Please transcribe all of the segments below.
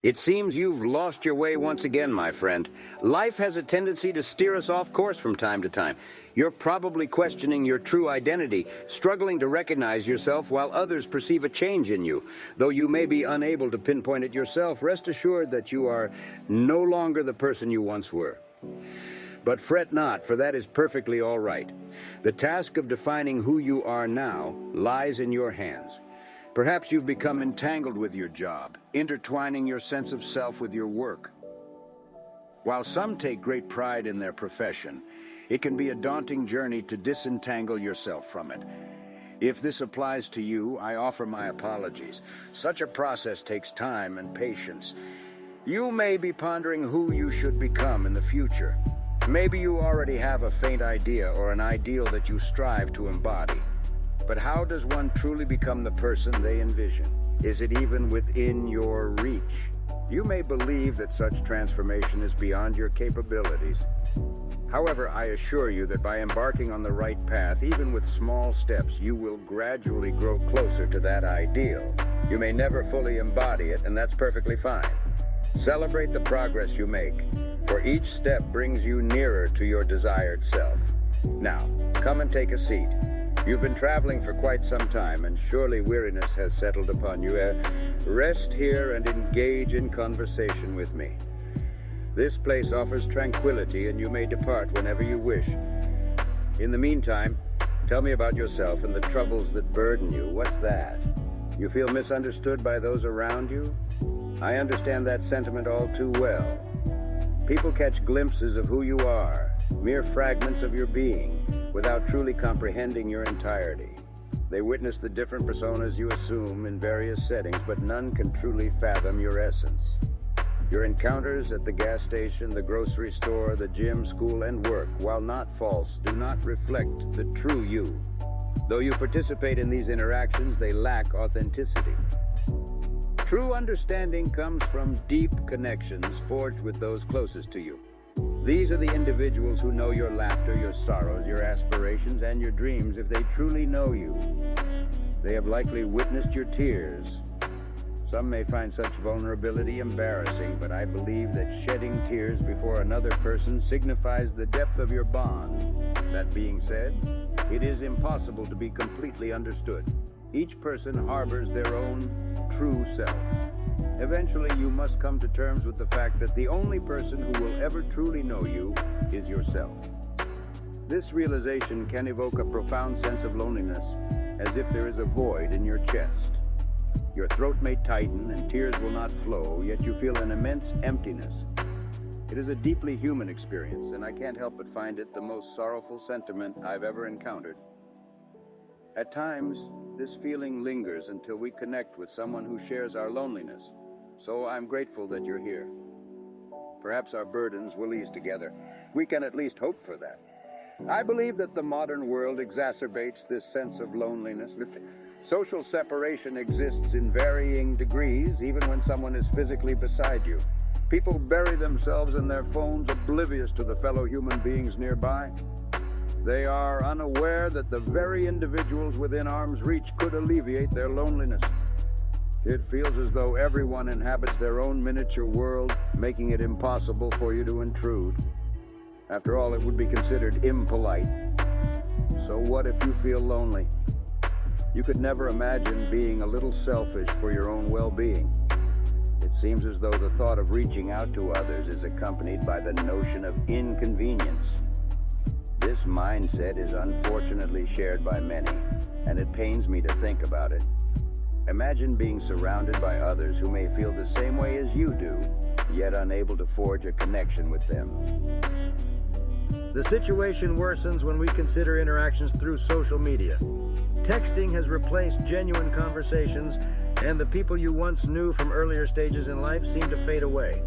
It seems you've lost your way once again, my friend. Life has a tendency to steer us off course from time to time. You're probably questioning your true identity, struggling to recognize yourself while others perceive a change in you. Though you may be unable to pinpoint it yourself, rest assured that you are no longer the person you once were. But fret not, for that is perfectly all right. The task of defining who you are now lies in your hands. Perhaps you've become entangled with your job, intertwining your sense of self with your work. While some take great pride in their profession, it can be a daunting journey to disentangle yourself from it. If this applies to you, I offer my apologies. Such a process takes time and patience. You may be pondering who you should become in the future. Maybe you already have a faint idea or an ideal that you strive to embody. But how does one truly become the person they envision? Is it even within your reach? You may believe that such transformation is beyond your capabilities. However, I assure you that by embarking on the right path, even with small steps, you will gradually grow closer to that ideal. You may never fully embody it, and that's perfectly fine. Celebrate the progress you make, for each step brings you nearer to your desired self. Now, come and take a seat. You've been traveling for quite some time, and surely weariness has settled upon you. Rest here and engage in conversation with me. This place offers tranquility, and you may depart whenever you wish. In the meantime, tell me about yourself and the troubles that burden you. What's that? You feel misunderstood by those around you? I understand that sentiment all too well. People catch glimpses of who you are, mere fragments of your being, without truly comprehending your entirety. They witness the different personas you assume in various settings, but none can truly fathom your essence. Your encounters at the gas station, the grocery store, the gym, school, and work, while not false, do not reflect the true you. Though you participate in these interactions, they lack authenticity. True understanding comes from deep connections forged with those closest to you. These are the individuals who know your laughter, your sorrows, your aspirations, and your dreams. If they truly know you, they have likely witnessed your tears. Some may find such vulnerability embarrassing, but I believe that shedding tears before another person signifies the depth of your bond. That being said, it is impossible to be completely understood. Each person harbors their own true self. Eventually, you must come to terms with the fact that the only person who will ever truly know you is yourself. This realization can evoke a profound sense of loneliness, as if there is a void in your chest. Your throat may tighten and tears will not flow, yet you feel an immense emptiness. It is a deeply human experience, and I can't help but find it the most sorrowful sentiment I've ever encountered. At times, this feeling lingers until we connect with someone who shares our loneliness. So I'm grateful that you're here. Perhaps our burdens will ease together. We can at least hope for that. I believe that the modern world exacerbates this sense of loneliness. Social separation exists in varying degrees, even when someone is physically beside you. People bury themselves in their phones, oblivious to the fellow human beings nearby. They are unaware that the very individuals within arm's reach could alleviate their loneliness. It feels as though everyone inhabits their own miniature world, making it impossible for you to intrude. After all, it would be considered impolite. So what if you feel lonely? You could never imagine being a little selfish for your own well-being. It seems as though the thought of reaching out to others is accompanied by the notion of inconvenience. This mindset is unfortunately shared by many, and it pains me to think about it. Imagine being surrounded by others who may feel the same way as you do, yet unable to forge a connection with them. The situation worsens when we consider interactions through social media. Texting has replaced genuine conversations, and the people you once knew from earlier stages in life seem to fade away.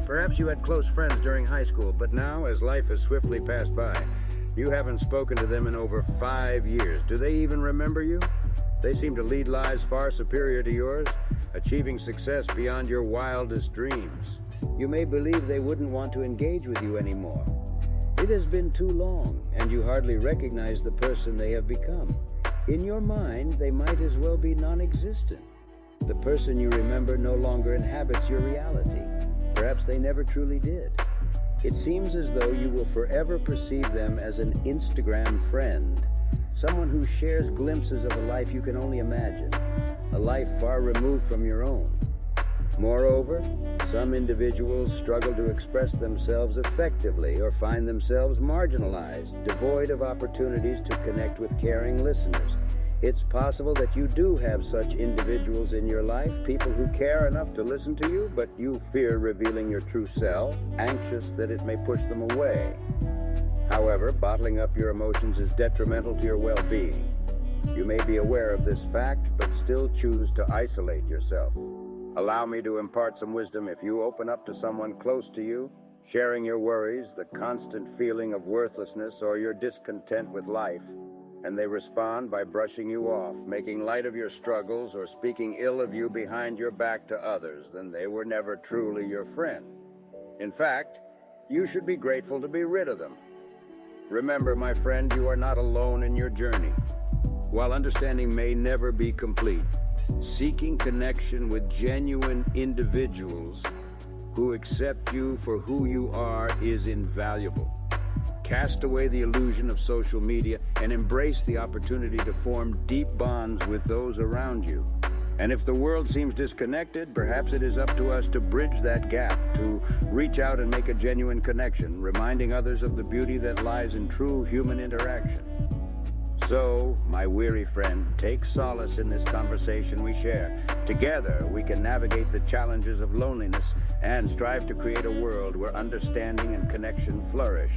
Perhaps you had close friends during high school, but now, as life has swiftly passed by, you haven't spoken to them in over 5 years. Do they even remember you? They seem to lead lives far superior to yours, achieving success beyond your wildest dreams. You may believe they wouldn't want to engage with you anymore. It has been too long, and you hardly recognize the person they have become. In your mind, they might as well be non-existent. The person you remember no longer inhabits your reality. Perhaps they never truly did. It seems as though you will forever perceive them as an Instagram friend, someone who shares glimpses of a life you can only imagine, a life far removed from your own. Moreover, some individuals struggle to express themselves effectively or find themselves marginalized, devoid of opportunities to connect with caring listeners. It's possible that you do have such individuals in your life, people who care enough to listen to you, but you fear revealing your true self, anxious that it may push them away. However, bottling up your emotions is detrimental to your well-being. You may be aware of this fact, but still choose to isolate yourself. Allow me to impart some wisdom. If you open up to someone close to you, sharing your worries, the constant feeling of worthlessness, or your discontent with life, and they respond by brushing you off, making light of your struggles, or speaking ill of you behind your back to others, then they were never truly your friend. In fact, you should be grateful to be rid of them. Remember, my friend, you are not alone in your journey. While understanding may never be complete, seeking connection with genuine individuals who accept you for who you are is invaluable. Cast away the illusion of social media and embrace the opportunity to form deep bonds with those around you. And if the world seems disconnected, perhaps it is up to us to bridge that gap, to reach out and make a genuine connection, reminding others of the beauty that lies in true human interaction. So, my weary friend, take solace in this conversation we share. Together, we can navigate the challenges of loneliness and strive to create a world where understanding and connection flourish.